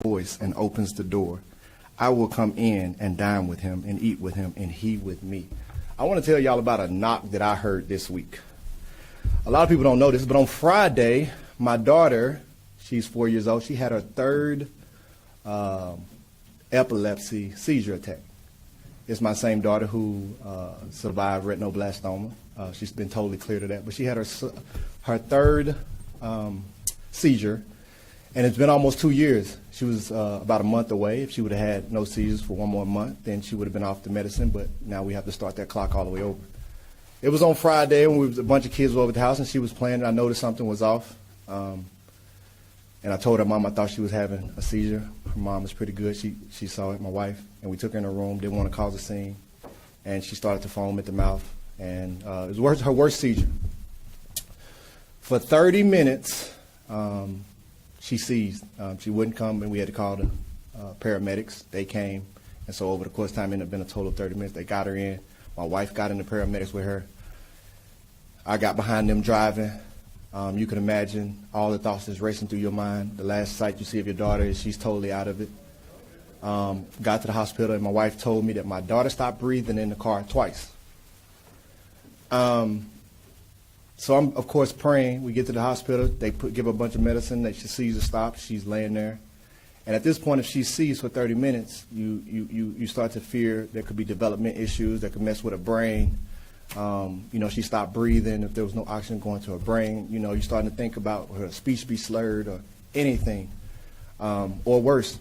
voice and opens the door, I will come in and dine with him and eat with him and he with me. I want to tell y'all about a knock that I heard this week. A lot of people don't know this, but on Friday, my daughter, she's 4 years old, she had her third epilepsy seizure attack. It's my same daughter who survived retinoblastoma. She's been totally cleared of that, but she had her third seizure, and it's been almost 2 years. She was about a month away. If she would have had no seizures for one more month, then she would have been off the medicine, but now we have to start that clock all the way over. It was on Friday when a bunch of kids were over at the house, and she was playing, and I noticed something was off. And I told her mom I thought she was having a seizure. Her mom is pretty good. She saw it, my wife, and we took her in her room, didn't want to cause a scene, and she started to foam at the mouth, and it was her worst seizure. For 30 minutes, she seized. She wouldn't come, and we had to call the paramedics. They came, and so over the course of time, it ended up being a total of 30 minutes. They got her in. My wife got in the paramedics with her. I got behind them driving. You can imagine all the thoughts that's racing through your mind. The last sight you see of your daughter is she's totally out of it. Got to the hospital, and my wife told me that my daughter stopped breathing in the car twice. So I'm, of course, praying. We get to the hospital. They give her a bunch of medicine. That she seizure stops. She's laying there. And at this point, if she seized for 30 minutes, you start to fear there could be development issues that could mess with her brain. She stopped breathing. If there was no oxygen going to her brain, you're starting to think about her speech be slurred or anything, or worse.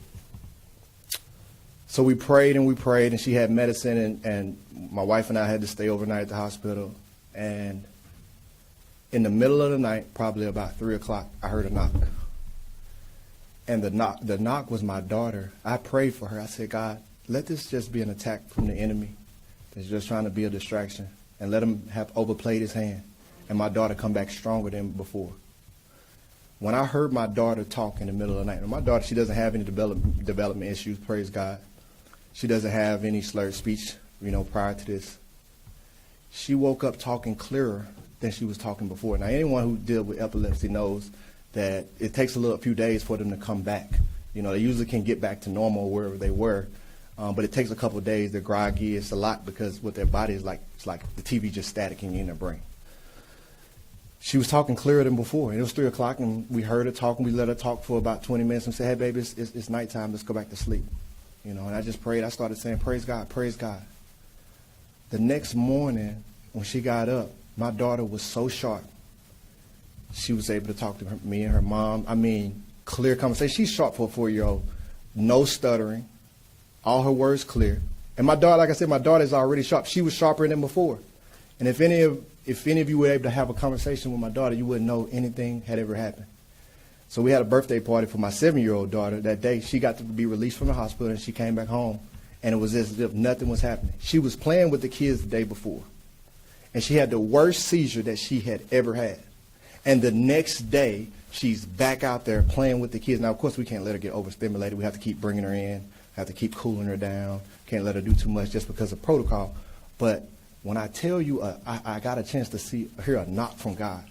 So we prayed, and she had medicine, and my wife and I had to stay overnight at the hospital. And in the middle of the night, probably about 3 o'clock, I heard a knock. And the knock was my daughter. I prayed for her. I said, God, let this just be an attack from the enemy that's just trying to be a distraction, and let him have overplayed his hand, and my daughter come back stronger than before. When I heard my daughter talk in the middle of the night, and my daughter, she doesn't have any development issues, praise God. She doesn't have any slurred speech, prior to this. She woke up talking clearer than she was talking before. Now, anyone who deals with epilepsy knows that it takes a few days for them to come back. They usually can get back to normal wherever they were. But it takes a couple of days. They're groggy. It's a lot because what their body is like, it's like the TV just staticking in their brain. She was talking clearer than before. And it was 3 o'clock, and we heard her talk, and we let her talk for about 20 minutes and said, hey, baby, it's nighttime. Let's go back to sleep. And I just prayed. I started saying, praise God, praise God. The next morning, when she got up, my daughter was so sharp. She was able to talk to me and her mom. I mean, clear conversation. She's sharp for a 4-year-old. No stuttering. All her words clear. And my daughter, like I said, my daughter is already sharp. She was sharper than before. And if any of you were able to have a conversation with my daughter, you wouldn't know anything had ever happened. So we had a birthday party for my 7-year-old daughter that day. She got to be released from the hospital, and she came back home, and it was as if nothing was happening. She was playing with the kids the day before, and she had the worst seizure that she had ever had. And the next day, she's back out there playing with the kids. Now, of course, we can't let her get overstimulated. We have to keep bringing her in. Have to keep cooling her down. Can't let her do too much just because of protocol. But when I tell you, I got a chance to hear a knock from God.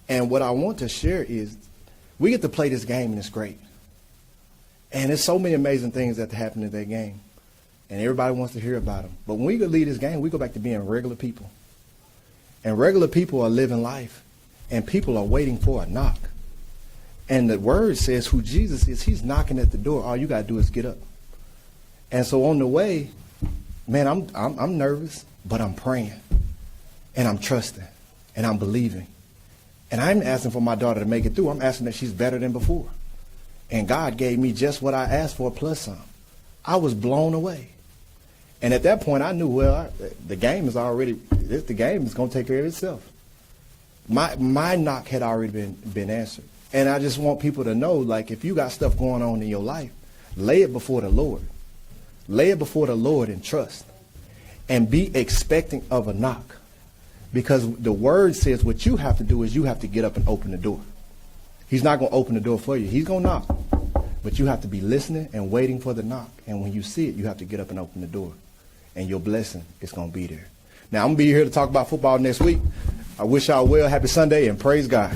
And what I want to share is we get to play this game, and it's great. And there's so many amazing things that happen in that game. And everybody wants to hear about them. But when we leave this game, we go back to being regular people. And regular people are living life. And people are waiting for a knock. And the word says who Jesus is, he's knocking at the door. All you got to do is get up. And so on the way, man, I'm nervous, but I'm praying, and I'm trusting, and I'm believing. And I'm asking for my daughter to make it through. I'm asking that she's better than before. And God gave me just what I asked for plus some. I was blown away. And at that point, I knew, the game is going to take care of itself. My knock had already been answered. And I just want people to know, like, if you got stuff going on in your life, lay it before the Lord. Lay it before the Lord and trust. And be expecting of a knock. Because the word says what you have to do is you have to get up and open the door. He's not going to open the door for you. He's going to knock. But you have to be listening and waiting for the knock. And when you see it, you have to get up and open the door. And your blessing is going to be there. Now, I'm going to be here to talk about football next week. I wish y'all well. Happy Sunday, and praise God.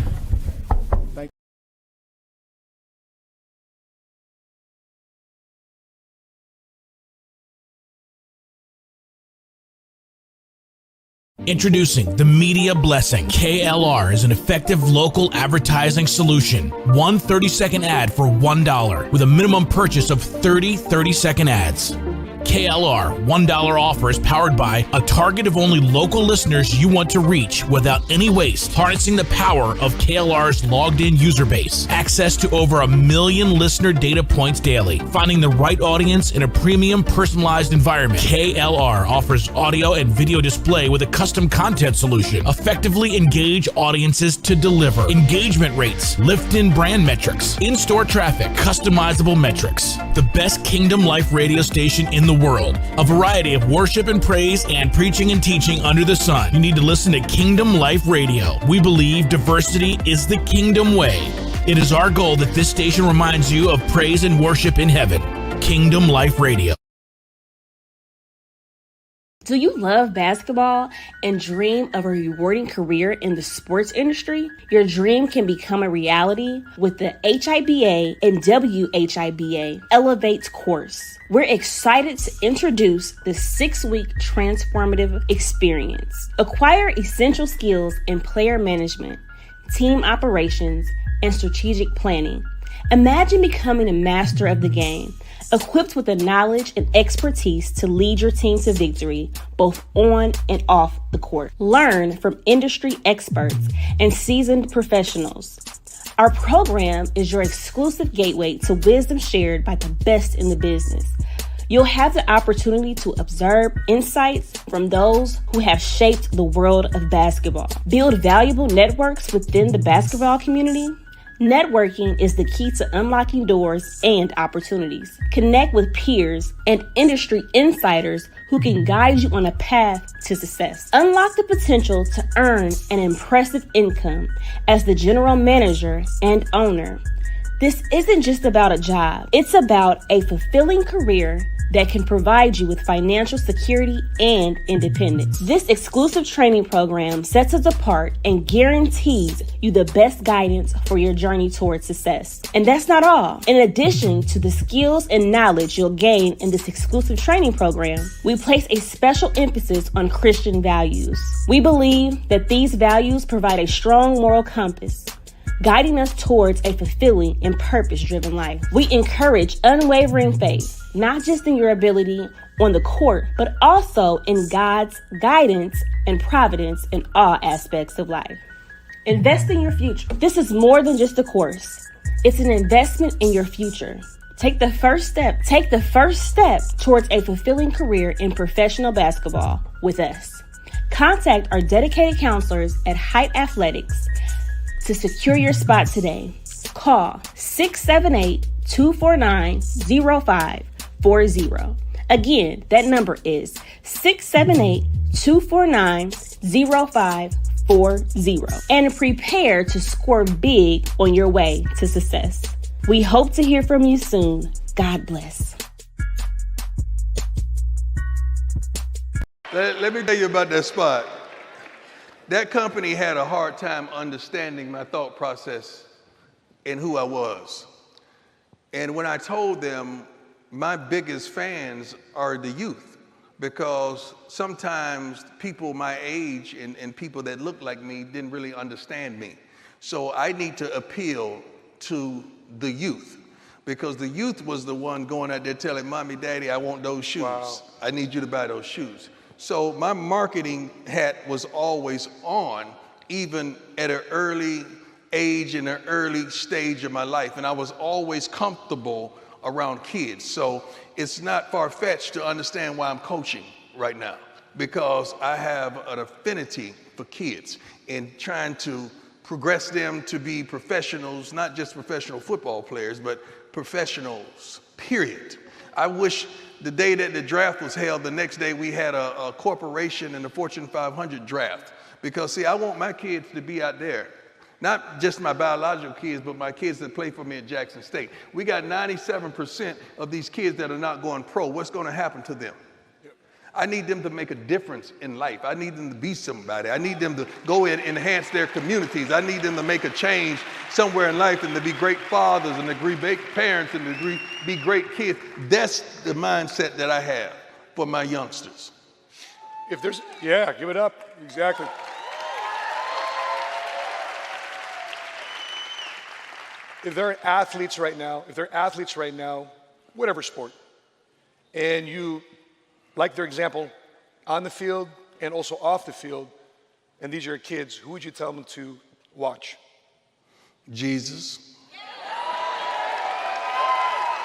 Introducing the Media Blessing. KLR is an effective local advertising solution. One 30-second ad for $1 with a minimum purchase of 30 30-second ads. KLR $1 offer is powered by a target of only local listeners you want to reach without any waste, harnessing the power of KLR's logged-in user base, access to over 1 million listener data points daily, finding the right audience in a premium personalized environment. KLR offers audio and video display with a custom content solution. Effectively engage audiences to deliver. Engagement rates, lift-in brand metrics, in-store traffic, customizable metrics. The best Kingdom Life radio station in the world. A variety of worship and praise and preaching and teaching under the sun. You need to listen to Kingdom Life Radio. We believe diversity is the kingdom way. It is our goal that this station reminds you of praise and worship in heaven. Kingdom Life Radio. Do you love basketball and dream of a rewarding career in the sports industry? Your dream can become a reality with the HIBA and WHIBA Elevate course. We're excited to introduce the 6-week transformative experience. Acquire essential skills in player management, team operations, and strategic planning. Imagine becoming a master of the game, equipped with the knowledge and expertise to lead your team to victory, both on and off the court. Learn from industry experts and seasoned professionals. Our program is your exclusive gateway to wisdom shared by the best in the business. You'll have the opportunity to observe insights from those who have shaped the world of basketball. Build valuable networks within the basketball community. Networking is the key to unlocking doors and opportunities. Connect with peers and industry insiders who can guide you on a path to success. Unlock the potential to earn an impressive income as the general manager and owner. This isn't just about a job. It's about a fulfilling career that can provide you with financial security and independence. This exclusive training program sets us apart and guarantees you the best guidance for your journey towards success. And that's not all. In addition to the skills and knowledge you'll gain in this exclusive training program, we place a special emphasis on Christian values. We believe that these values provide a strong moral compass, guiding us towards a fulfilling and purpose-driven life. We encourage unwavering faith, not just in your ability on the court, but also in God's guidance and providence in all aspects of life. Invest in your future. This is more than just a course. It's an investment in your future. Take the first step towards a fulfilling career in professional basketball with us. Contact our dedicated counselors at Height Athletics to secure your spot today. Call 678-249-0540. Again, that number is 678-249-0540. And prepare to score big on your way to success. We hope to hear from you soon. God bless. Let me tell you about that spot. That company had a hard time understanding my thought process and who I was. And when I told them my biggest fans are the youth, because sometimes people my age and people that look like me didn't really understand me. So I need to appeal to the youth, because the youth was the one going out there telling Mommy, Daddy, I want those shoes. Wow. I need you to buy those shoes. So my marketing hat was always on, even at an early age, in an early stage of my life. And I was always comfortable around kids. So it's not far-fetched to understand why I'm coaching right now, because I have an affinity for kids and trying to progress them to be professionals, not just professional football players, but professionals, period. I wish the day that the draft was held, the next day we had a corporation in the Fortune 500 draft. Because see, I want my kids to be out there. Not just my biological kids, but my kids that play for me at Jackson State. We got 97% of these kids that are not going pro. What's going to happen to them? I need them to make a difference in life. I need them to be somebody. I need them to go and enhance their communities. I need them to make a change somewhere in life and to be great fathers and to be great parents and to be great kids. That's the mindset that I have for my youngsters. If there's, yeah, give it up. Exactly. If there are athletes right now, whatever sport, and you like their example on the field and also off the field, and these are your kids, who would you tell them to watch? Jesus.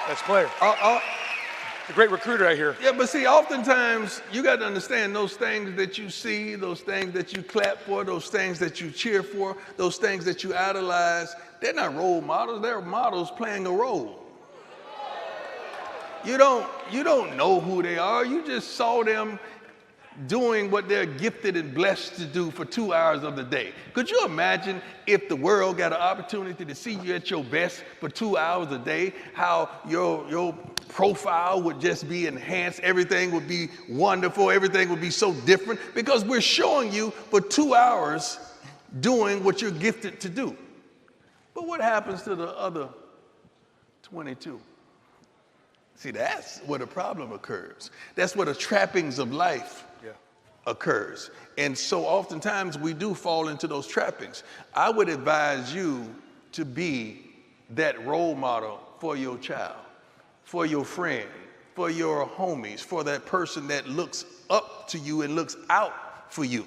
Best player. The great recruiter, I hear. Yeah, but see, oftentimes you got to understand those things that you see, those things that you clap for, those things that you cheer for, those things that you idolize, they're not role models, they're models playing a role. You don't know who they are, you just saw them doing what they're gifted and blessed to do for 2 hours of the day. Could you imagine if the world got an opportunity to see you at your best for 2 hours a day, how your profile would just be enhanced, everything would be wonderful, everything would be so different, because we're showing you for 2 hours doing what you're gifted to do. But what happens to the other 22? See, that's where the problem occurs. That's where the trappings of life occurs. And so oftentimes we do fall into those trappings. I would advise you to be that role model for your child, for your friend, for your homies, for that person that looks up to you and looks out for you.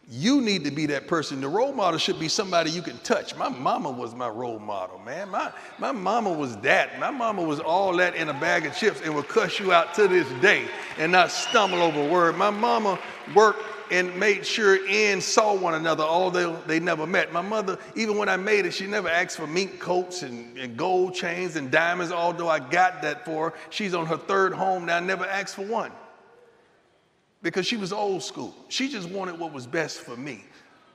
You need to be that person. The role model should be somebody you can touch. My mama was my role model, man. My mama was that. My mama was all that in a bag of chips and would cuss you out to this day and not stumble over a word. My mama worked and made sure ends saw one another, although they never met. My mother, even when I made it, she never asked for mink coats and gold chains and diamonds, although I got that for her. She's on her third home now, never asked for one. Because she was old school. She just wanted what was best for me.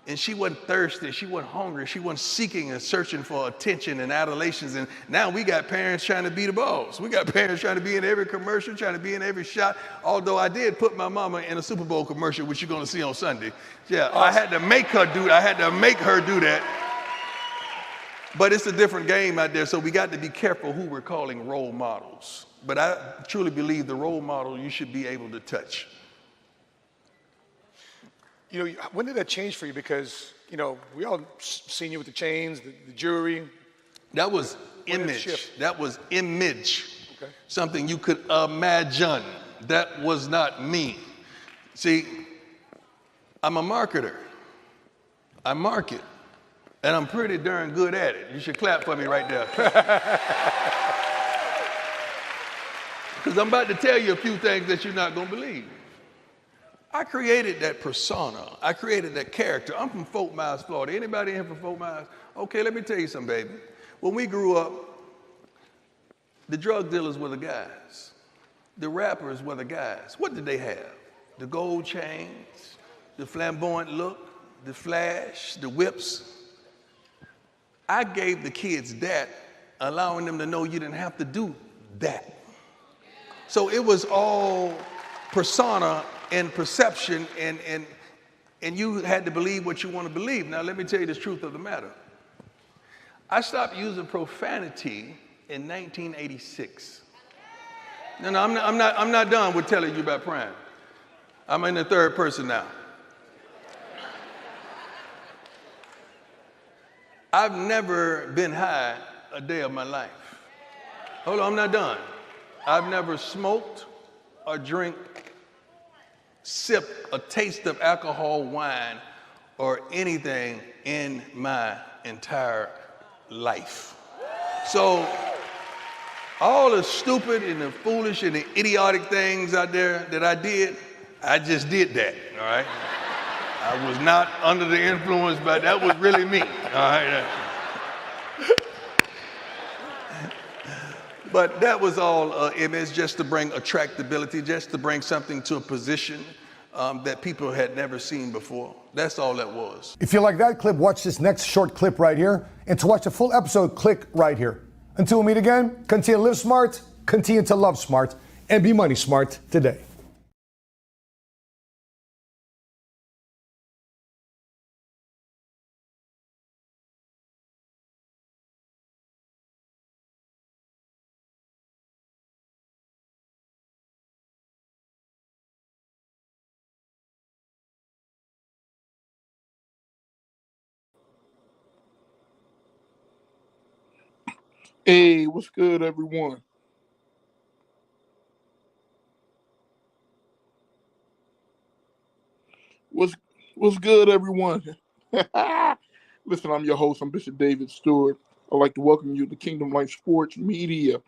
And she wasn't thirsty, she wasn't hungry, she wasn't seeking and searching for attention and adulations. And now we got parents trying to be the boss. We got parents trying to be in every commercial, trying to be in every shot. Although I did put my mama in a Super Bowl commercial, which you're gonna see on Sunday. Yeah, I had to make her do that. I had to make her do that. But it's a different game out there, so we got to be careful who we're calling role models. But I truly believe the role model you should be able to touch. You know, when did that change for you? Because, you know, we all seen you with the chains, the jewelry. That was When did it image. shift? That was image. Okay. Something you could imagine. That was not me. See, I'm a marketer. I market. And I'm pretty darn good at it. You should clap for me right there. Because I'm about to tell you a few things that you're not going to believe. I created that persona. I created that character. I'm from Fort Myers, Florida. Anybody here from Fort Myers? Okay, let me tell you something, baby. When we grew up, the drug dealers were the guys. The rappers were the guys. What did they have? The gold chains, the flamboyant look, the flash, the whips. I gave the kids that, allowing them to know you didn't have to do that. So it was all persona and perception, and you had to believe what you want to believe. Now, let me tell you the truth of the matter. I stopped using profanity in 1986. No, I'm not done with telling you about Prime. I'm in the third person now. I've never been high a day of my life. Hold on, I'm not done. I've never smoked or sip a taste of alcohol, wine, or anything in my entire life. So all the stupid and the foolish and the idiotic things out there that I did, I just did that, all right? I was not under the influence, but that was really me, all right? But that was all image, just to bring attractability, just to bring something to a position that people had never seen before. That's all that was. If you like that clip, watch this next short clip right here. And to watch the full episode, click right here. Until we meet again, continue to live smart, continue to love smart, and be money smart today. Hey, what's good, everyone? What's what's good, everyone? Listen, I'm your host. I'm Bishop David Stewart. I'd like to welcome you to Kingdom Life Sports Media.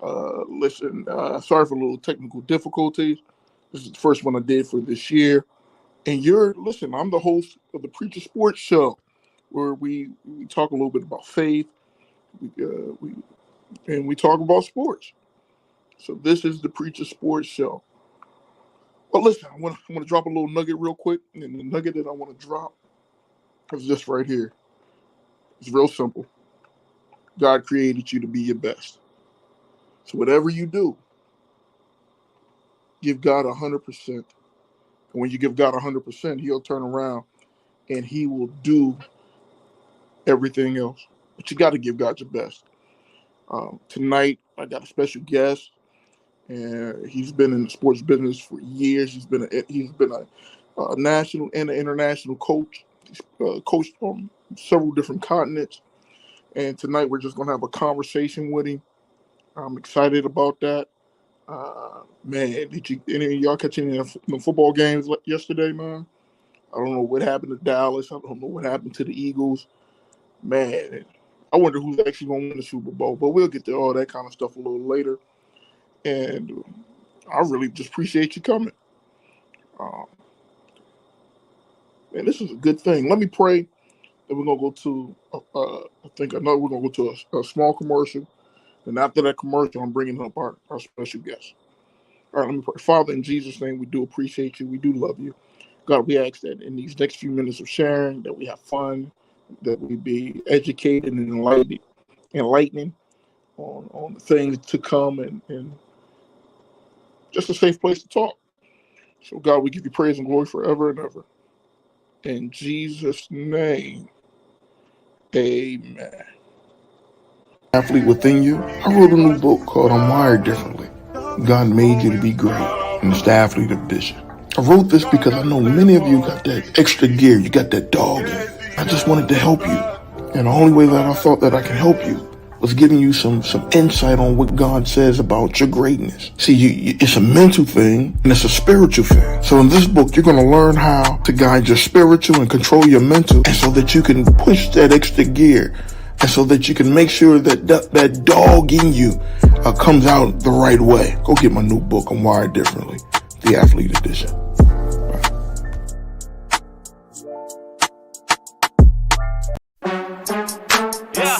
Sorry for a little technical difficulties. This is the first one I did for this year. And I'm the host of the Preacher Sports Show, where we talk a little bit about faith, we talk about sports. So this is the Preacher Sports Show. But listen, I want to drop a little nugget real quick, and the nugget that I want to drop is this right here. It's real simple. God created you to be your best. So whatever you do, give God 100%. And when you give God 100%, He'll turn around and He will do everything else. But you got to give God your best. Tonight, I got a special guest, and he's been in the sports business for years. He's been a national and an international coach. He's coached on several different continents. And tonight, we're just going to have a conversation with him. I'm excited about that. Man, did any of y'all catch any of the football games yesterday, man? I don't know what happened to Dallas. I don't know what happened to the Eagles. Man, I wonder who's actually going to win the Super Bowl. But we'll get to all that kind of stuff a little later. And I really just appreciate you coming. And this is a good thing. Let me pray that we're going to go to, we're going to go to a small commercial. And after that commercial, I'm bringing up our special guest. All right, let me pray. Father, in Jesus' name, we do appreciate you. We do love you. God, we ask that in these next few minutes of sharing, that we have fun, that we be educated and enlightening on the things to come, and just a safe place to talk. So, God, we give you praise and glory forever and ever. In Jesus' name, amen. Athlete within you. I wrote a new book called I'm Wired Differently. God made you to be great, and it's the athlete edition. I wrote this because I know many of you got that extra gear, you got that dog in you. I just wanted to help you, and the only way that I thought that I could help you was giving you some insight on what God says about your greatness. See, it's a mental thing and it's a spiritual thing. So in this book, you're going to learn how to guide your spiritual and control your mental, and so that you can push that extra gear, and so that you can make sure that that dog in you comes out the right way. Go get my new book, I'm Wired Differently, the Athlete Edition. Yeah,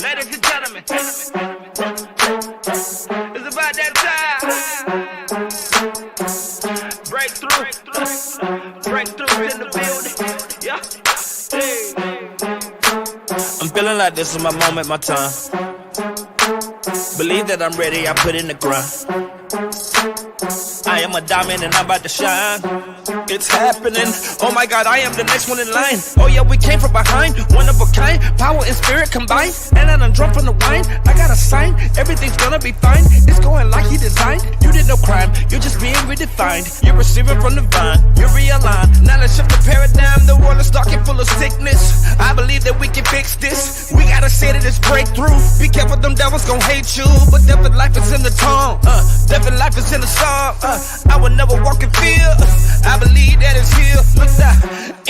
ladies and gentlemen, it's about that time. Breakthrough in the building. Yeah, I'm feeling like this is my moment, my time. Believe that I'm ready, I put in the grind. I am a diamond and I'm about to shine. It's happening. Oh my God, I am the next one in line. Oh yeah, we came from behind, one of a kind. Power and spirit combined, and I done drunk from the wine. I got a sign, everything's gonna be fine. It's going like he designed. You did no crime, you're just being redefined. You're receiving from the vine, you're realigned. Now let's shift the paradigm. The world is dark and full of sickness. I believe that we can fix this. We gotta say that it's breakthrough. Be careful, them devils gon' hate you. But death and life is in the tongue. Death and life is in the song. I will never walk in fear. I believe that it's here. Look now.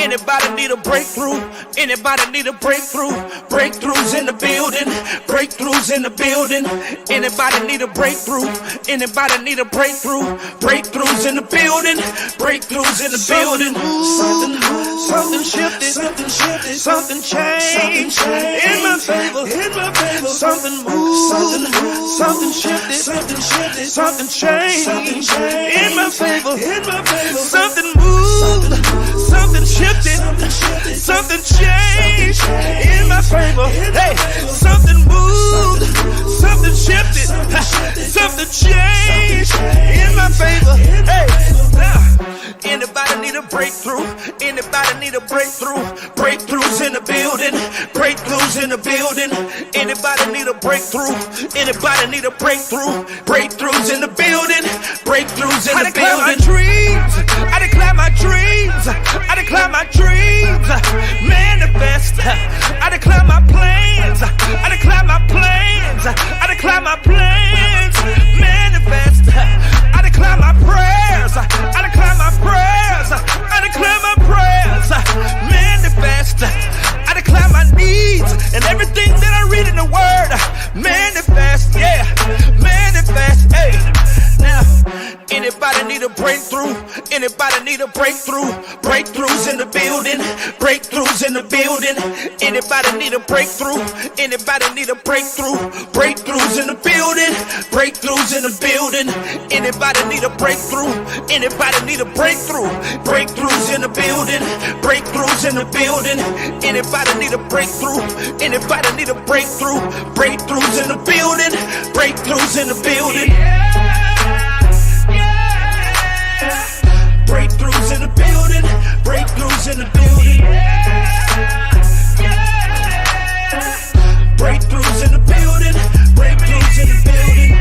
Anybody need a breakthrough? Anybody need a breakthrough? Breakthroughs in the building. Breakthroughs in the building. Anybody need a breakthrough? Anybody need a breakthrough? Breakthroughs in the building. Breakthroughs in the building. Something shifted. Something changed. In my favor. Something moved. Something shifted. Something changed. In my favor. Something moved. Something shifted. Something changed. In my favor. Hey, something moved. Something shifted. Something changed. In my favor. Hey, now. Anybody need a breakthrough? Anybody need a breakthrough? Breakthroughs in the building. Breakthroughs in the building. Anybody need a breakthrough? Anybody need a breakthrough? Breakthroughs in the building. Breakthroughs in the building. I declare my dreams. I declare my dreams. Manifest. I declare my plans. I declare my plans. Anybody need a breakthrough? Anybody need a breakthrough? Breakthroughs in the building. Breakthroughs in the building. Anybody need a breakthrough? Anybody need a breakthrough? Breakthroughs in the building. Breakthroughs in the building. Anybody need a breakthrough? Anybody need a breakthrough? Breakthroughs in the building. Breakthroughs in the building. Anybody need a breakthrough? Anybody need a breakthrough? Breakthroughs in the building. Breakthroughs in the building. Breakthroughs in the building. Breakthroughs in the building. Breakthroughs in the building. Breakthroughs in the building.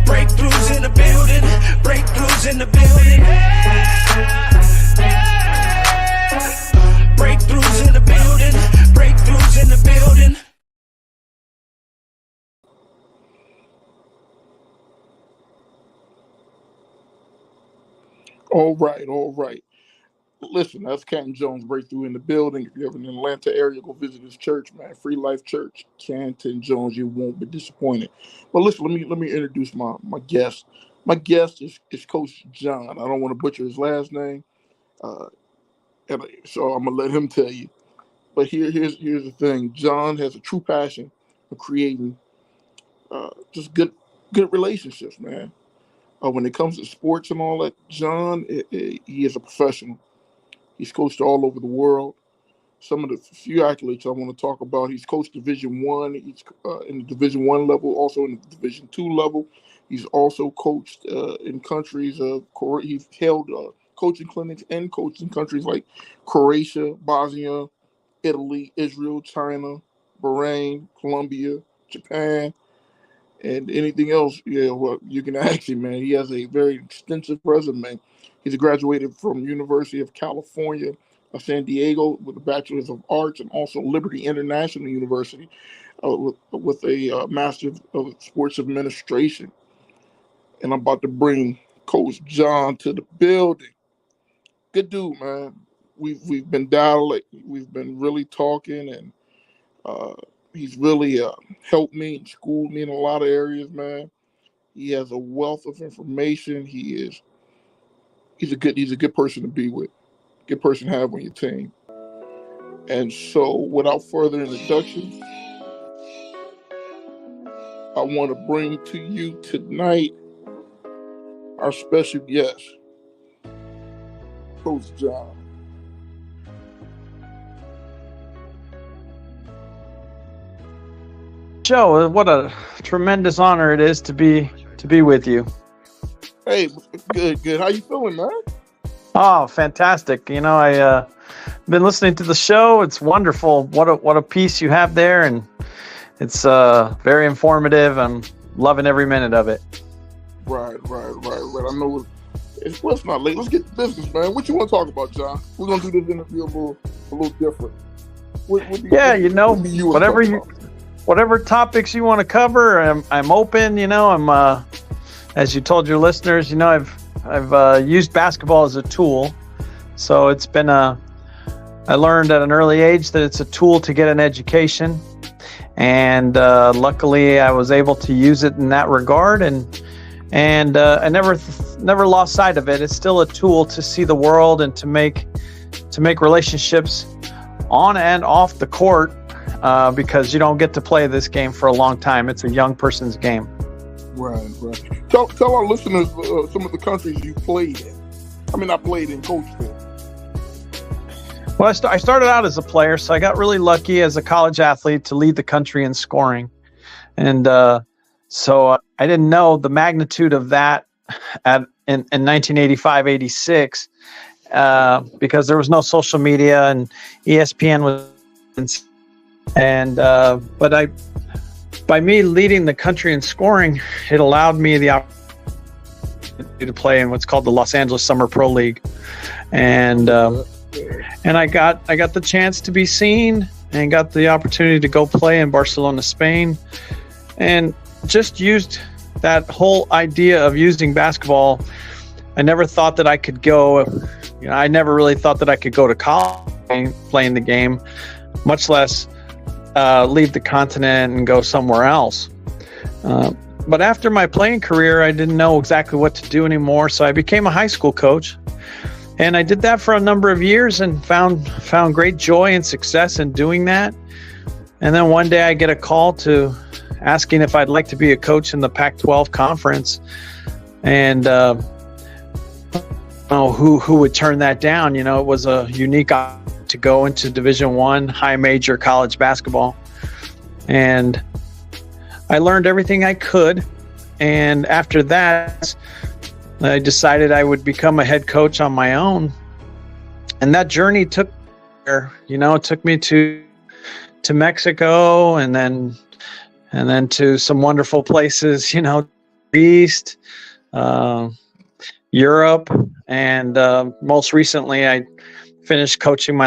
Breakthroughs in the building. Breakthroughs in the building. Breakthroughs in the building. Breakthroughs in the building. All right, all right. Listen, that's Canton Jones Breakthrough in the building. If you're ever in the Atlanta area, go visit his church, man. Free Life Church, Canton Jones. You won't be disappointed. But listen, let me introduce my guest. My guest is Coach John. I don't want to butcher his last name, so I'm gonna let him tell you. But here's the thing. John has a true passion for creating just good relationships, man. When it comes to sports and all that, John, he is a professional. He's coached all over the world. Some of the few accolades I want to talk about: he's coached Division I. He's in the Division I level, also in the Division II level. He's also coached in countries of Korea. He's held coaching clinics and coached in countries like Croatia, Bosnia, Italy, Israel, China, Bahrain, Colombia, Japan, and anything else. Yeah, well, you can ask him, man. He has a very extensive resume. He's graduated from University of California, San Diego, with a Bachelor's of Arts, and also Liberty International University with a Master of Sports Administration. And I'm about to bring Coach John to the building. Good dude, man. We've been dialing, we've been really talking, and he's really helped me and schooled me in a lot of areas, man. He has a wealth of information. He's a good person to be with, good person to have on your team. And so, without further introduction, I want to bring to you tonight our special guest, Coach John. Joe, what a tremendous honor it is to be with you. Hey, good. How you feeling, man? Oh, fantastic. You know, I been listening to the show. It's wonderful. What a piece you have there, and it's very informative. I'm loving every minute of it. Right. I know it's not late. Let's get to business, man. What you want to talk about, John? We're gonna do this interview a little different. Whatever topics you want to cover, I'm open. You know, I'm as you told your listeners, you know, I've used basketball as a tool. So it's been I learned at an early age that it's a tool to get an education, and luckily I was able to use it in that regard, and I never lost sight of it. It's still a tool to see the world and to make relationships on and off the court, because you don't get to play this game for a long time. It's a young person's game. Right. Tell our listeners some of the countries you played in. I mean, I played in, coached in. Well, I started out as a player, so I got really lucky as a college athlete to lead the country in scoring. And so I didn't know the magnitude of that in 1985-86 because there was no social media, and ESPN was. And but by me leading the country in scoring, it allowed me the opportunity to play in what's called the Los Angeles Summer Pro League, and I got the chance to be seen and got the opportunity to go play in Barcelona, Spain, and just used that whole idea of using basketball. I never thought that I could go. I never really thought that I could go to college playing the game, much less leave the continent and go somewhere else. but after my playing career, I didn't know exactly what to do anymore. So I became a high school coach, and I did that for a number of years and found great joy and success in doing that. And then one day I get a call to asking if I'd like to be a coach in the Pac-12 conference. And who would turn that down? You know, it was a unique opportunity to go into Division I high major college basketball. And I learned everything I could. And after that, I decided I would become a head coach on my own. And that journey took me to Mexico and then to some wonderful places, East, Europe, and most recently I finished coaching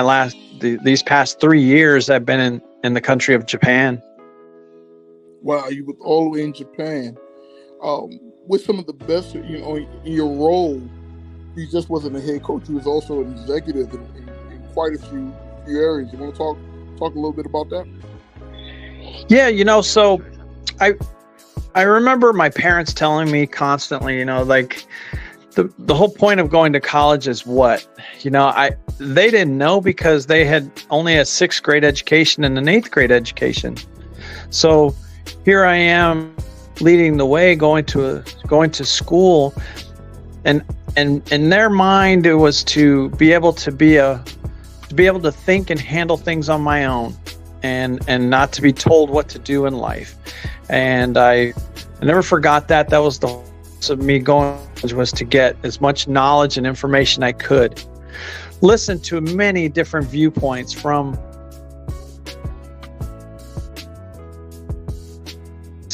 these past 3 years. I've been in the country of Japan. Wow, you were all the way in Japan. With some of the best, in your role, you just wasn't a head coach. You was also an executive in quite a few areas. You want to talk a little bit about that? Yeah, so I remember my parents telling me constantly, like the whole point of going to college is what? They didn't know because they had only a 6th grade education and an 8th grade education. So here I am leading the way, going to school, and in their mind it was to be able to think and handle things on my own, and not to be told what to do in life. And I never forgot that. That was the whole of me going, was to get as much knowledge and information I could, listen to many different viewpoints from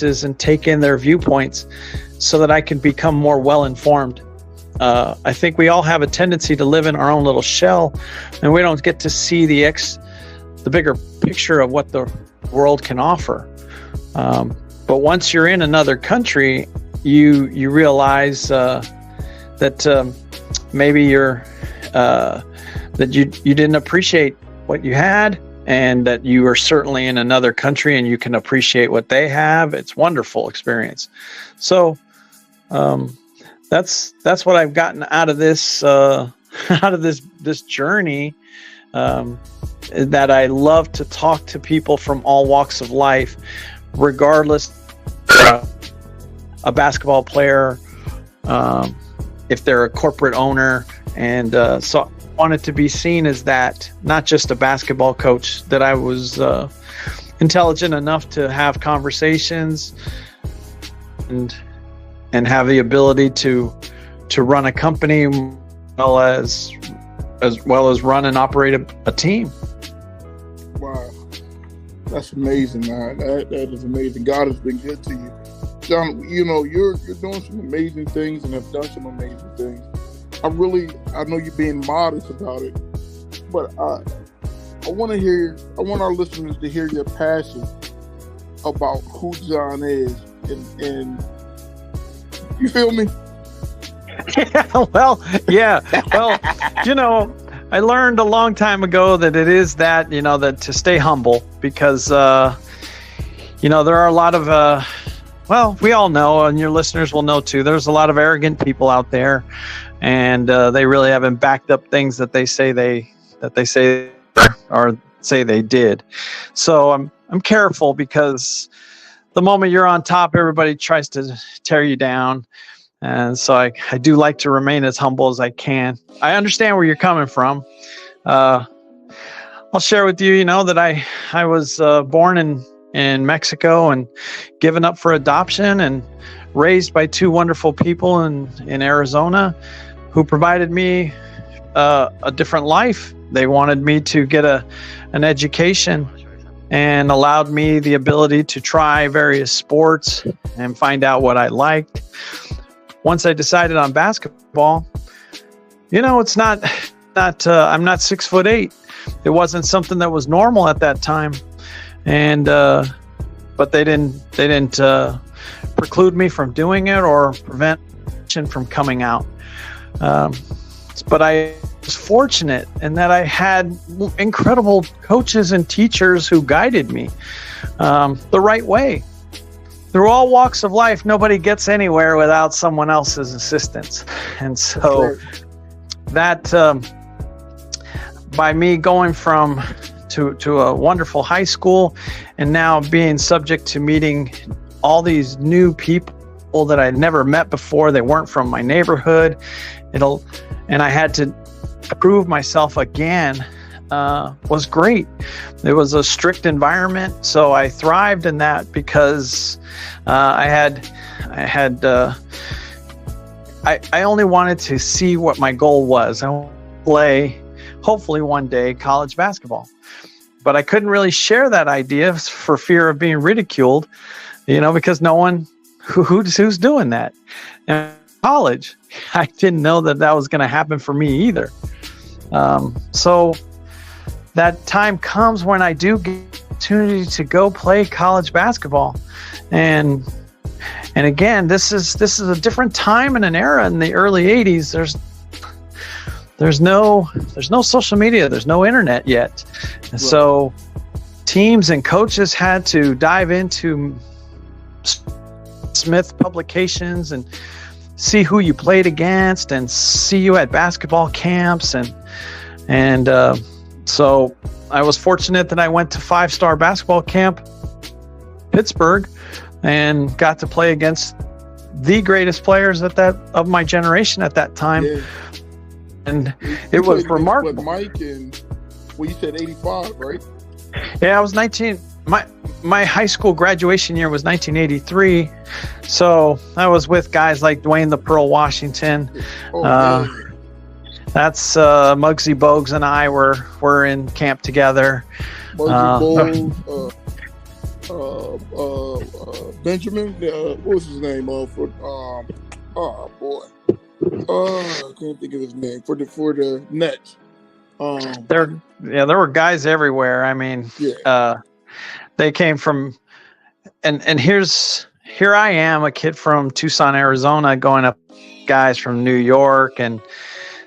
and take in their viewpoints so that I can become more well-informed. I think we all have a tendency to live in our own little shell, and we don't get to see the bigger picture of what the world can offer. But once you're in another country, you realize that maybe that you didn't appreciate what you had, and that you are certainly in another country and you can appreciate what they have. It's a wonderful experience. So that's what I've gotten out of this this journey. That I love to talk to people from all walks of life, regardless a basketball player, if they're a corporate owner, and so I wanted to be seen as that, not just a basketball coach, that I was intelligent enough to have conversations and have the ability to run a company as well as run and operate a team. Wow, that's amazing, man. That is amazing. God has been good to you, John. You're doing some amazing things and have done some amazing things. I know you're being modest about it, but I want our listeners to hear your passion about who John is, and you feel me? I learned a long time ago that it is that to stay humble, because there are a lot of we all know, and your listeners will know too, there's a lot of arrogant people out there, and they really haven't backed up things that they say they did. So I'm careful, because the moment you're on top, everybody tries to tear you down. And so I do like to remain as humble as I can. I understand where you're coming from. I'll share with you, that I was born in Mexico and given up for adoption and raised by 2 wonderful people in Arizona who provided me a different life. They wanted me to get an education and allowed me the ability to try various sports and find out what I liked. Once I decided on basketball, it's not I'm not 6'8". It wasn't something that was normal at that time, and but they didn't preclude me from doing it or prevent from coming out. But I was fortunate in that I had incredible coaches and teachers who guided me the right way. through all walks of life, nobody gets anywhere without someone else's assistance. And so that, by me going from to a wonderful high school and now being subject to meeting all these new people that I'd never met before, they weren't from my neighborhood, and I had to prove myself again, was great. It was a strict environment, so I thrived in that because I only wanted to see what my goal was. I want to play, hopefully one day, college basketball. But I couldn't really share that idea for fear of being ridiculed, because no one who's doing that. And in college, I didn't know that was going to happen for me either. So that time comes when I do get the opportunity to go play college basketball, and again, this is a different time and an era in the early '80s. There's no social media, there's no internet yet, and so teams and coaches had to dive into Smith publications and see who you played against and see you at basketball camps, and so I was fortunate that I went to 5-star basketball camp, Pittsburgh, and got to play against the greatest players of my generation at that time. Yeah. And it was remarkable. Mike and you said 85, right? Yeah, I was 19. My high school graduation year was 1983, so I was with guys like Dwayne the Pearl Washington. That's Muggsy Bogues and I were in camp together. Muggsy Bogues, Benjamin, what was his name? I can't think of his name for the Nets. There were guys everywhere. I mean, they came from, and here I am, a kid from Tucson, Arizona, going up guys from New York and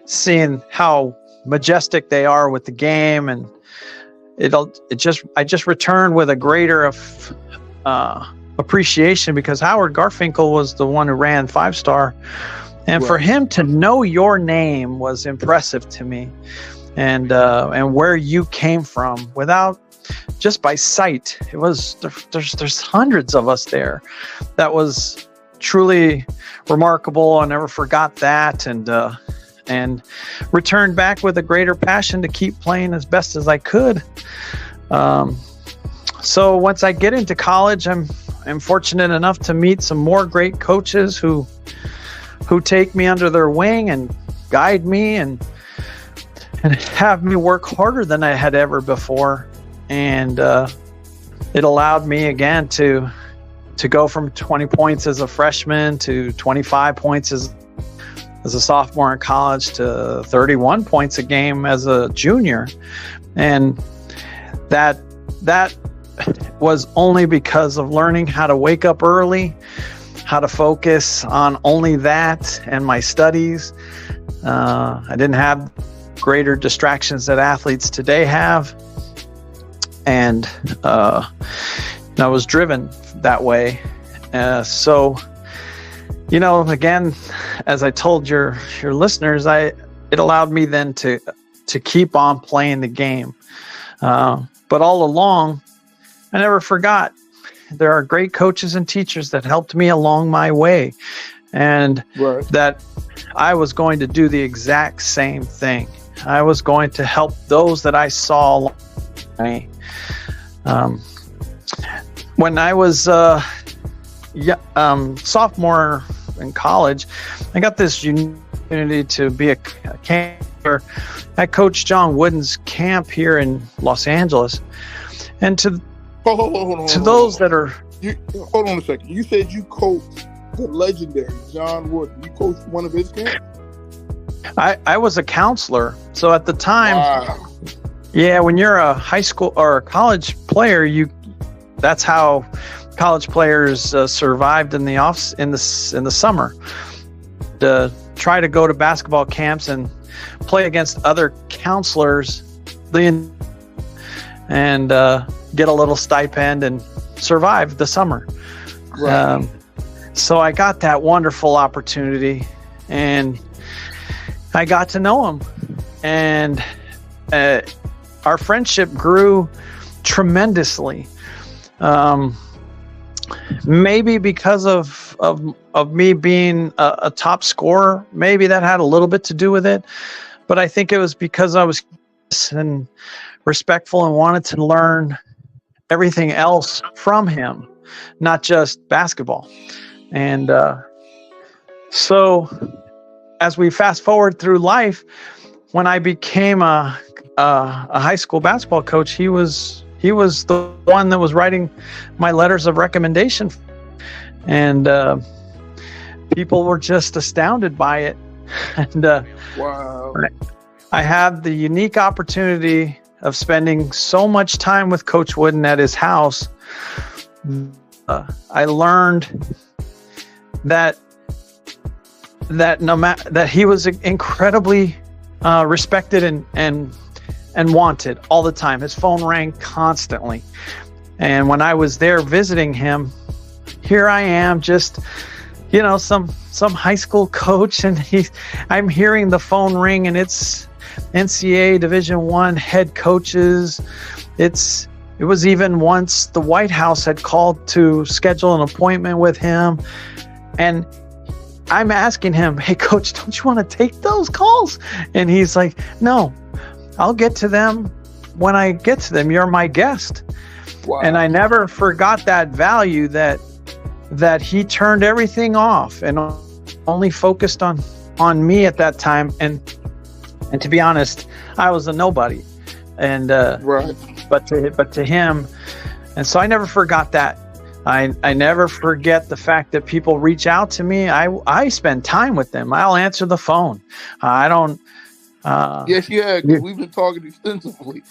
seeing how majestic they are with the game, and I just returned with a greater appreciation because Howard Garfinkel was the one who ran 5-star. And for him to know your name was impressive to me, and where you came from without just by sight. It was there's hundreds of us there. That was truly remarkable. I never forgot that, and returned back with a greater passion to keep playing as best as I could. So once I get into college, I'm fortunate enough to meet some more great coaches who take me under their wing and guide me and have me work harder than I had ever before. And it allowed me again to go from 20 points as a freshman to 25 points as a sophomore in college to 31 points a game as a junior. And that was only because of learning how to wake up early, how to focus on only that and my studies. I didn't have greater distractions that athletes today have. And I was driven that way. So, again, as I told your listeners, it allowed me then to keep on playing the game. But all along, I never forgot. There are great coaches and teachers that helped me along my way, and that I was going to do the exact same thing. I was going to help those that I saw along the way. When I was sophomore in college, I got this opportunity to be a camper at Coach John Wooden's camp here in Los Angeles, and to those that are. Hold on a second. You said you coached the legendary John Wooden. You coached one of his camps? I was a counselor. So at the time, when you're a high school or a college player, that's how college players survived in the summer. To try to go to basketball camps and play against other counselors, and get a little stipend and survive the summer. Right. So I got that wonderful opportunity, and I got to know him, and our friendship grew tremendously. Maybe because of me being a top scorer, maybe that had a little bit to do with it. But I think it was because I was and respectful and wanted to learn everything else from him, not just basketball. And so as we fast forward through life, when I became a high school basketball coach, he was the one that was writing my letters of recommendation, and people were just astounded by it. And Wow. I had the unique opportunity of spending so much time with Coach Wooden at his house. I learned that he was incredibly respected and wanted all the time. His phone rang constantly. And when I was there visiting him, here I am, just, some high school coach, and I'm hearing the phone ring, and it's NCAA Division I head coaches. It was even once the White House had called to schedule an appointment with him. And I'm asking him, hey, coach, don't you want to take those calls? And he's like, no, I'll get to them when I get to them. You're my guest. Wow. And I never forgot that value that he turned everything off and only focused on me at that time. And to be honest, I was a nobody. And Right. but to him, and so I never forgot that. I never forget the fact that people reach out to me. I spend time with them. I'll answer the phone. I don't. Yes, you have. 'Cause we've been talking extensively.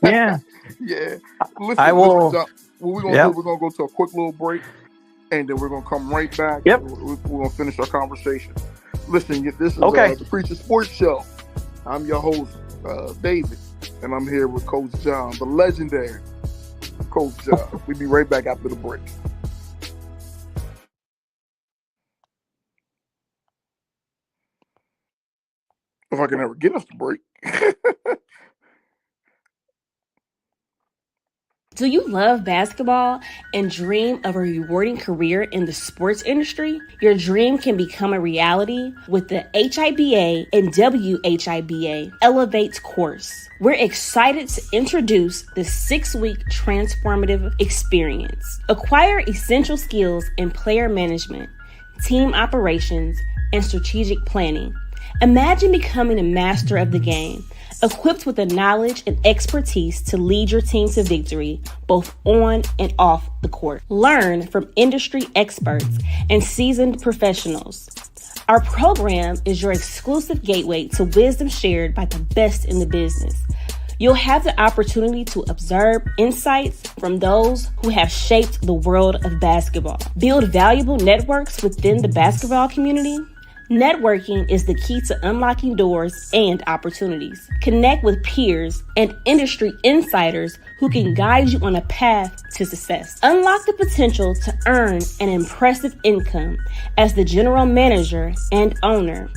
Yeah. Yeah. Listen, I will. What we're gonna Yep. do? We're gonna go to a quick little break, and then we're gonna come right back. Yep. We're gonna finish our conversation. Listen, this is Okay. the Preacher Sports Show. I'm your host, David, and I'm here with Coach John, the legendary Coach John. We'll be right back after the break. If I can ever get us to break. Do you love basketball and dream of a rewarding career in the sports industry? Your dream can become a reality with the HIBA and WHIBA Elevate course. We're excited to introduce the 6-week transformative experience. Acquire essential skills in player management, team operations, and strategic planning. Imagine becoming a master of the game, equipped with the knowledge and expertise to lead your team to victory, both on and off the court. Learn from industry experts and seasoned professionals. Our program is your exclusive gateway to wisdom shared by the best in the business. You'll have the opportunity to observe insights from those who have shaped the world of basketball. Build valuable networks within the basketball community. Networking is the key to unlocking doors and opportunities. Connect with peers and industry insiders who can guide you on a path to success. Unlock the potential to earn an impressive income as the general manager and owner.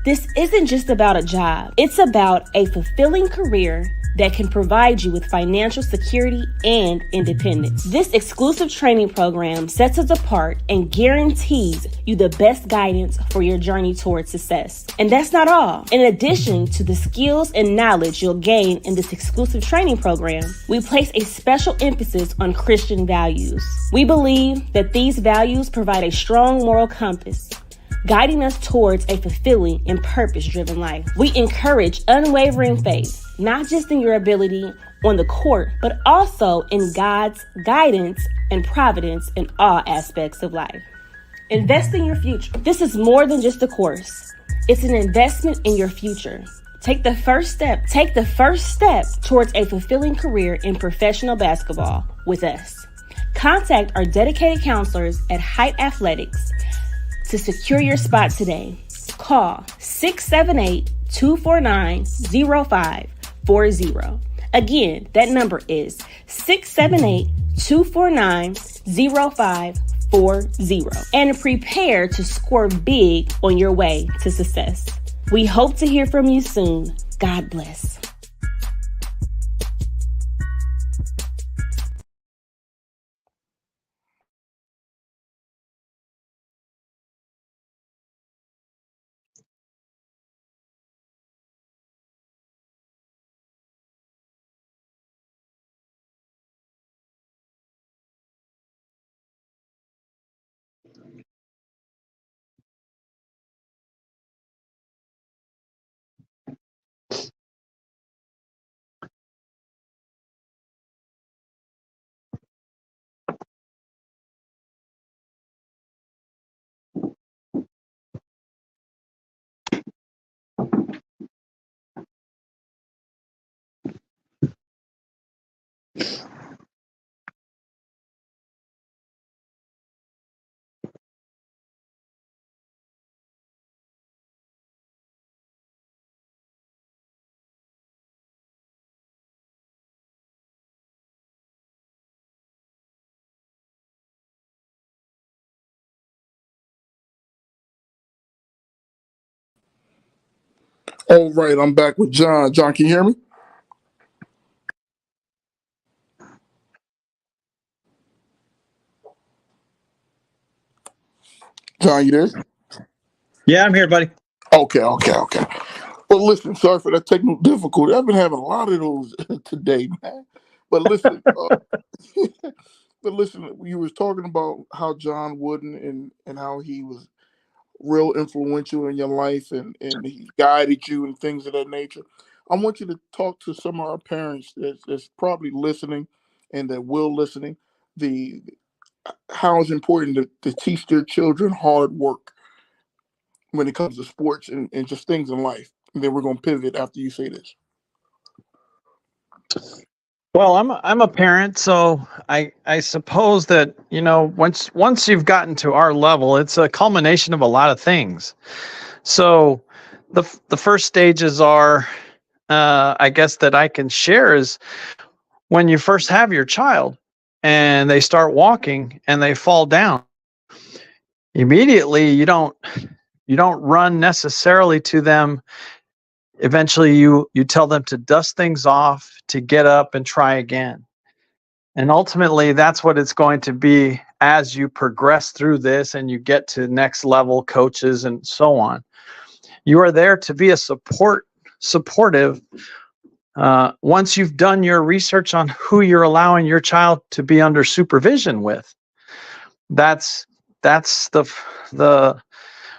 This isn't just about a job. It's about a fulfilling career that can provide you with financial security and independence. This exclusive training program sets us apart and guarantees you the best guidance for your journey towards success. And that's not all. In addition to the skills and knowledge you'll gain in this exclusive training program, we place a special emphasis on Christian values. We believe that these values provide a strong moral compass, guiding us towards a fulfilling and purpose-driven life. We encourage unwavering faith, not just in your ability on the court, but also in God's guidance and providence in all aspects of life. Invest in your future. This is more than just a course. It's an investment in your future. Take the first step towards a fulfilling career in professional basketball with us. Contact our dedicated counselors at Height Athletics to secure your spot today. Call 678-249-0540. Again, that number is 678-249-0540. and prepare to score big on your way to success. We hope to hear from you soon. God bless. All right, I'm back with John. John, can you hear me? John, you there? Yeah, I'm here, buddy. Okay. Well, listen, sorry for that technical difficulty. I've been having a lot of those today, man. But listen, but listen, you was talking about how John Wooden and how he was real influential in your life and he guided you and things of that nature. I want you to talk to some of our parents that's probably listening and that will listening. The How it's important to teach their children hard work when it comes to sports and just things in life. And then we're gonna pivot after you say this. Well, I'm a parent, so I suppose that, once you've gotten to our level, it's a culmination of a lot of things. So the first stages are, I guess, that I can share is when you first have your child and they start walking and they fall down. Immediately, you don't run necessarily to them. Eventually, you tell them to dust things off, to get up and try again. And ultimately, that's what it's going to be as you progress through this and you get to next level coaches and so on. You are there to be a supportive. Once you've done your research on who you're allowing your child to be under supervision with, that's the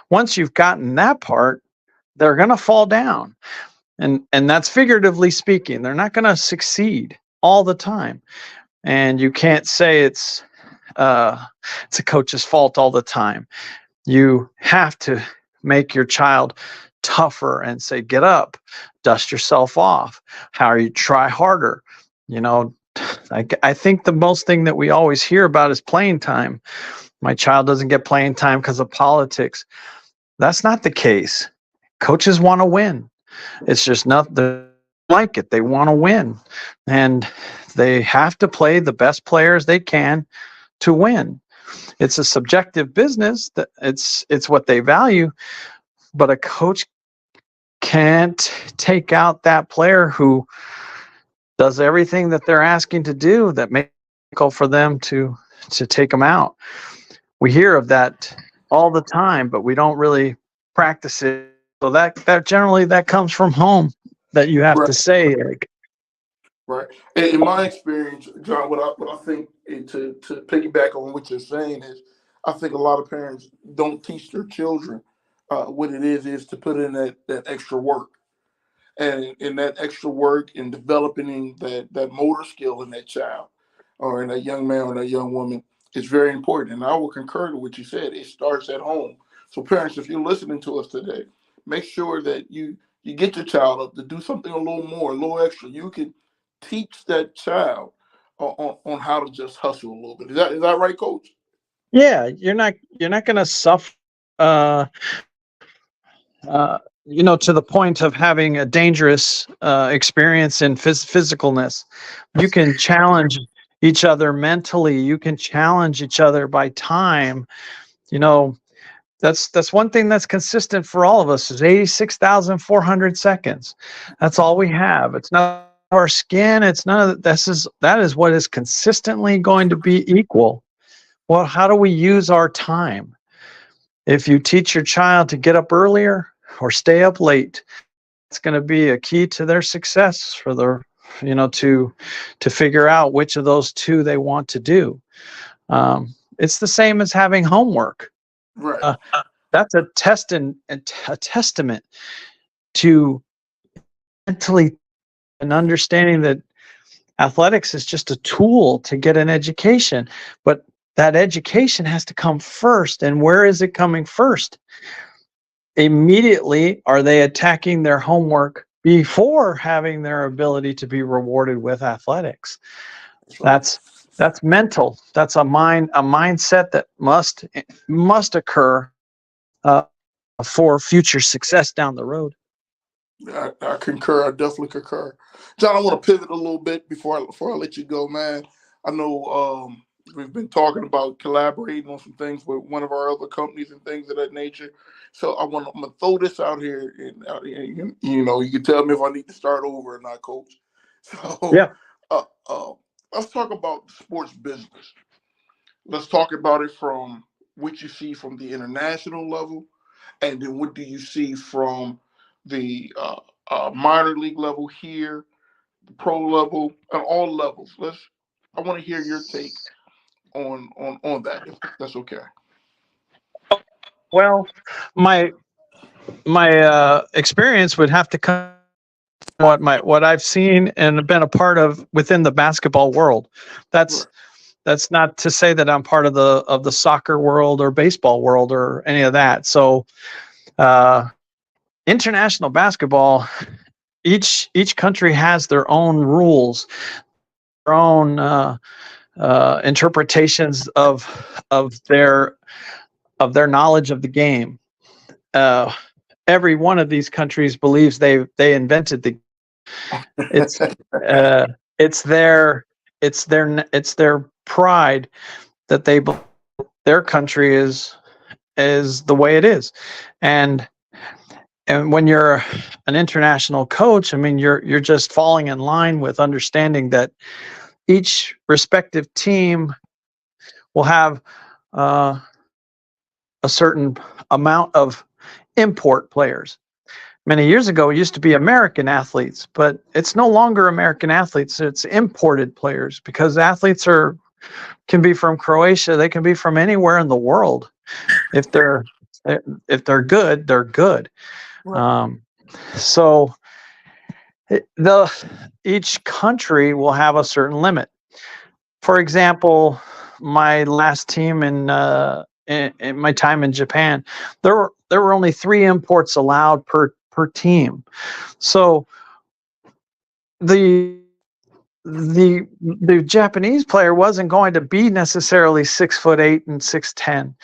once you've gotten that part, they're going to fall down, and that's figuratively speaking. They're not going to succeed all the time. And you can't say it's a coach's fault all the time. You have to make your child tougher and say, get up, dust yourself off. How are you? Try harder. I think the most thing that we always hear about is playing time. My child doesn't get playing time because of politics. That's not the case. Coaches want to win. It's just not like it. They want to win. And they have to play the best players they can to win. It's a subjective business. That it's what they value, but a coach can't take out that player who does everything that they're asking to do that makes it difficult for them to take them out. We hear of that all the time, but we don't really practice it. So that generally that comes from home, that you have to say, like, Right. In my experience, John, what I think to piggyback on what you're saying is, I think a lot of parents don't teach their children what it is to put in that extra work, and in that extra work in developing that motor skill in that child or in that young man or that young woman is very important. And I will concur to what you said. It starts at home. So parents, if you're listening to us today, make sure that you get your child up to do something a little more, a little extra. You can teach that child on how to just hustle a little bit. Is that right, Coach? yeah, you're not going to suffer. Uh, to the point of having a dangerous experience in physicalness. You can challenge each other mentally. You can challenge each other by time. You know, that's one thing that's consistent for all of us is 86,400 seconds. That's all we have. It's not our skin. It's none of that is what is consistently going to be equal. Well, how do we use our time? If you teach your child to get up earlier or stay up late, it's going to be a key to their success for their, to figure out which of those two they want to do. It's the same as having homework. Right. That's a testament to mentally and understanding that athletics is just a tool to get an education, but that education has to come first. And where is it coming first? Immediately, are they attacking their homework before having their ability to be rewarded with athletics? That's mental. That's a mindset that must occur for future success down the road. I concur. I definitely concur. John, I want to pivot a little bit before I let you go, man. I know we've been talking about collaborating on some things with one of our other companies and things of that nature. So I'm gonna throw this out here, and you can tell me if I need to start over or not, Coach. So Yeah. Let's talk about sports business. Let's talk about it from what you see from the international level, and then what do you see from the minor league level here, the pro level, and all levels. I want to hear your take on that, if that's okay. Well, my experience would have to come what I've seen and been a part of within the basketball world. That's not to say that I'm part of the soccer world or baseball world or any of that. So international basketball, each country has their own rules, their own interpretations of their knowledge of the game. Every one of these countries believes they invented the. It's their pride that their country is the way it is, and when you're an international coach, I mean you're just falling in line with understanding that each respective team will have a certain amount of import players. Many years ago, it used to be American athletes, but it's no longer American athletes. It's imported players because athletes can be from Croatia. They can be from anywhere in the world. If they're good, they're good. Right. So each country will have a certain limit. For example, my last team in my time in Japan, there were only 3 imports allowed per team. So the Japanese player wasn't going to be necessarily 6'8" and 6'10".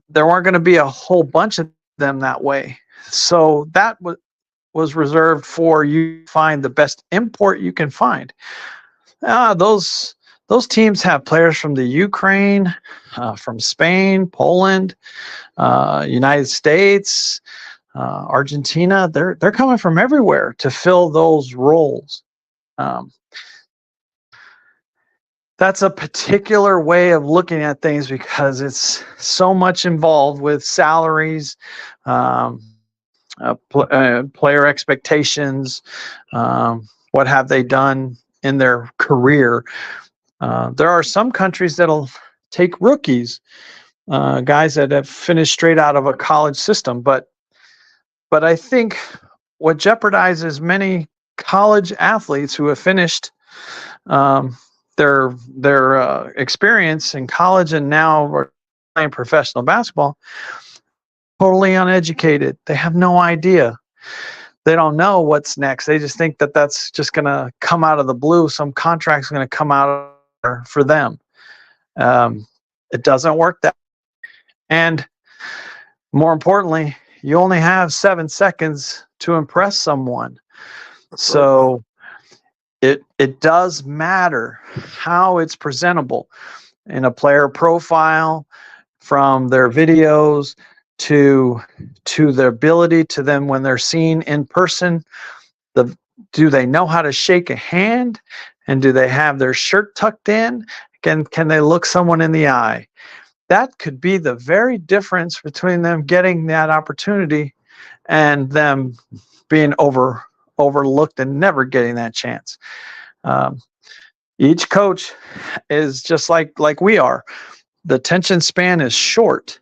There weren't going to be a whole bunch of them that way. So that was reserved for you to find the best import you can find. Those teams have players from the Ukraine, from Spain, Poland, United States, Argentina. They're coming from everywhere to fill those roles. That's a particular way of looking at things because it's so much involved with salaries, player expectations, what have they done in their career. There are some countries that'll take rookies, guys that have finished straight out of a college system, but I think what jeopardizes many college athletes who have finished their experience in college and now are playing professional basketball, totally uneducated. They have no idea. They don't know what's next. They just think that that's just going to come out of the blue. Some contract's going to come out for them. It doesn't work that way. And more importantly, you only have 7 seconds to impress someone. So it does matter how it's presentable in a player profile, from their videos to their ability to them when they're seen in person. Do they know how to shake a hand, and do they have their shirt tucked in? Can they look someone in the eye? That could be the very difference between them getting that opportunity and them being overlooked and never getting that chance. Each coach is just like we are. The attention span is short,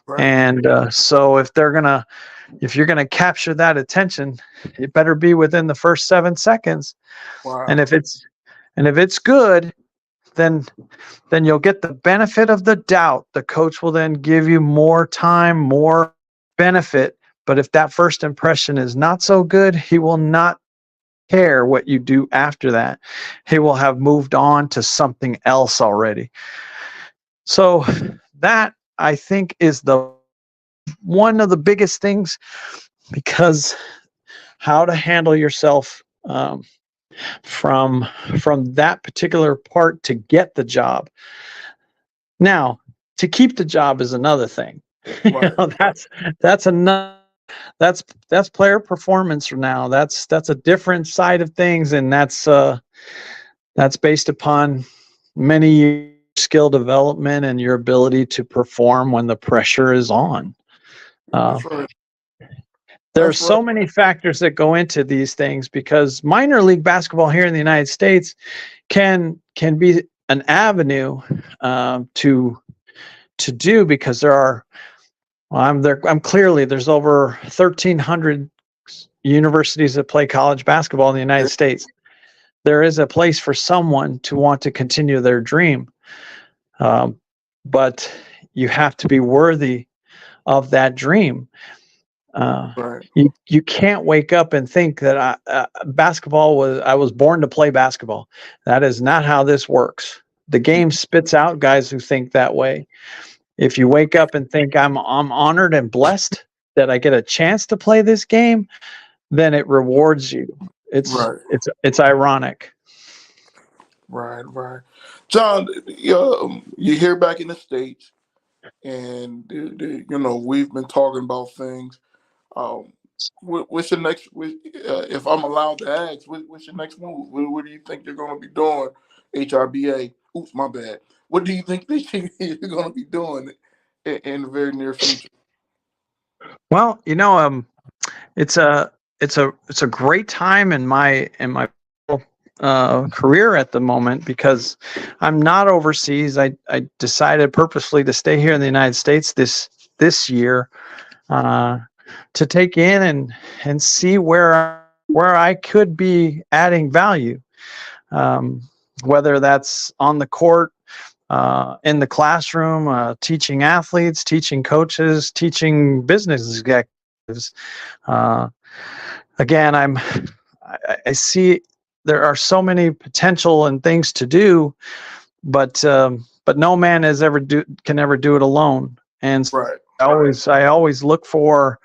Right. and so if you're gonna capture that attention, it better be within the first 7 seconds. Wow. And if it's good, then you'll get the benefit of the doubt. The coach will then give you more time, more benefit. But if that first impression is not so good, he will not care what you do after that. He will have moved on to something else already. So that, I think, is the one of the biggest things, because how to handle yourself from that particular part to get the job. Now, to keep the job is another thing. Right. That's another. That's player performance now. That's a different side of things, and that's based upon many years skill development and your ability to perform when the pressure is on. That's right. There are That's so right. many factors that go into these things, because minor league basketball here in the United States can be an avenue to do, because I'm clearly, there's over 1,300 universities that play college basketball in the United States. There is a place for someone to want to continue their dream, but you have to be worthy of that dream. Right. You can't wake up and think that I was born to play basketball. That is not how this works. The game spits out guys who think that way. If you wake up and think I'm honored and blessed that I get a chance to play this game, then it rewards you. Right. It's ironic. Right. Right. John, you're here back in the States, and we've been talking about things. What's your next? If I'm allowed to ask, what's your next move? What do you think you're going to be doing? HRBA. Oops, my bad. What do you think you're going to be doing in the very near future? Well, it's a great time in my career at the moment, because I'm not overseas. I decided purposely to stay here in the United States this year, to take in and see where I could be adding value, whether that's on the court, in the classroom, teaching athletes, teaching coaches, teaching business executives. Again, I see there are so many potential and things to do, but no man can ever do it alone. And Right. I always look for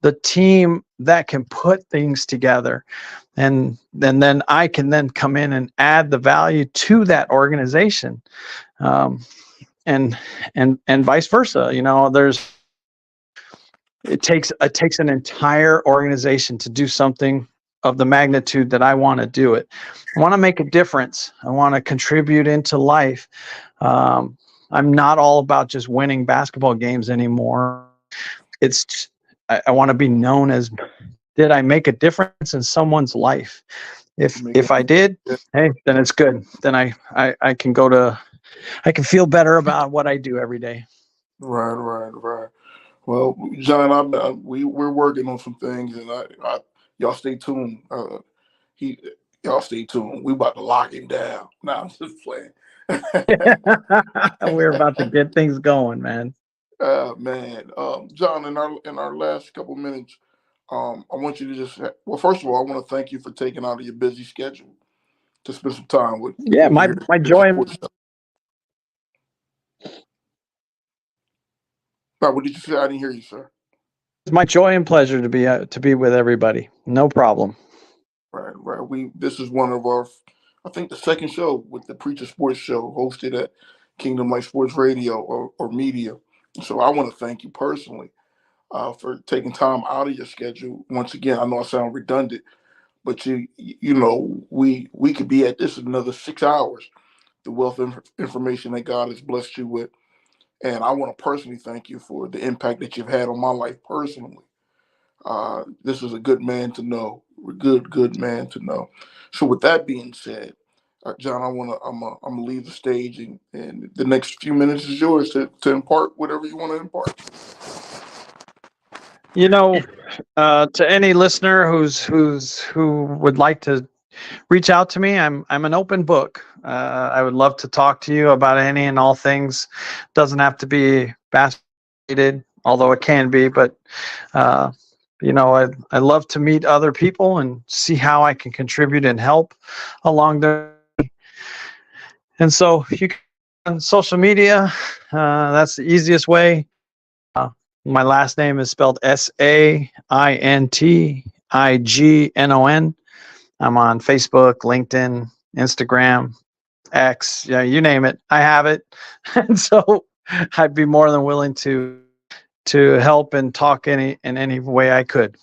the team that can put things together, and then I can then come in and add the value to that organization, and vice versa. It takes an entire organization to do something of the magnitude that I want to do it. I want to make a difference. I want to contribute into life. I'm not all about just winning basketball games anymore. I want to be known as, did I make a difference in someone's life? If I did, hey, then it's good. Then I can I can feel better about what I do every day. Right. Well, John, we're working on some things, and y'all stay tuned. Y'all stay tuned. We about to lock him down. No, I'm just playing. We're about to get things going, man. Man, John, in our last couple minutes, I want you to first of all, I want to thank you for taking out of your busy schedule to spend some time with Yeah, me my here my at joy Sports Show. What did you say? I didn't hear you, sir. my joy and pleasure to be with everybody. No problem. Right. This is one of our, I think, the second show with the Preacher Sports Show hosted at Kingdom Life Sports Radio or Media. So I want to thank you personally for taking time out of your schedule. Once again, I know I sound redundant, but we could be at this another 6 hours. The wealth of information that God has blessed you with, and I want to personally thank you for the impact that you've had on my life personally. This is a good man to know. Good man to know. So with that being said, John, I'm gonna leave the stage, and the next few minutes is yours to impart whatever you want to impart. To any listener who would like to reach out to me, I'm an open book. I would love to talk to you about any and all things. Doesn't have to be basketball, although it can be. But I love to meet other people and see how I can contribute and help along the. And so you can on social media. That's the easiest way. My last name is spelled Saintignon. I'm on Facebook, LinkedIn, Instagram, X, you name it. I have it. And so I'd be more than willing to help and talk in any way I could.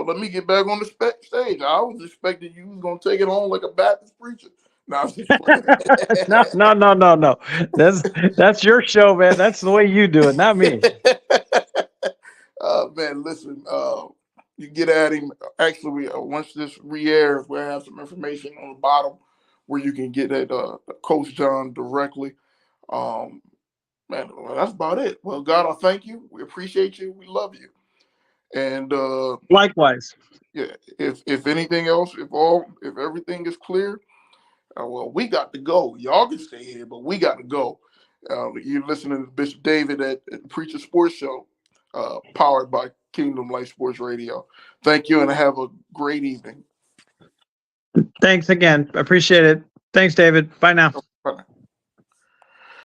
Let me get back on the stage. I was expecting you was gonna take it on like a Baptist preacher. No, I'm just No. That's your show, man. That's the way you do it, not me. Man, listen. You get at him. Actually, once this re-airs, we'll have some information on the bottom where you can get at Coach John directly. Um, Man, well, that's about it. Well, God, I thank you. We appreciate you. We love you. And Likewise. yeah, if anything else, if everything is clear, well, we got to go. Y'all can stay here, but we got to go. You're listening to Bishop David at the Preacher Sports Show, powered by Kingdom Life Sports Radio. Thank you, and have a great evening. Thanks again. I appreciate it. Thanks, David. Bye now. Bye.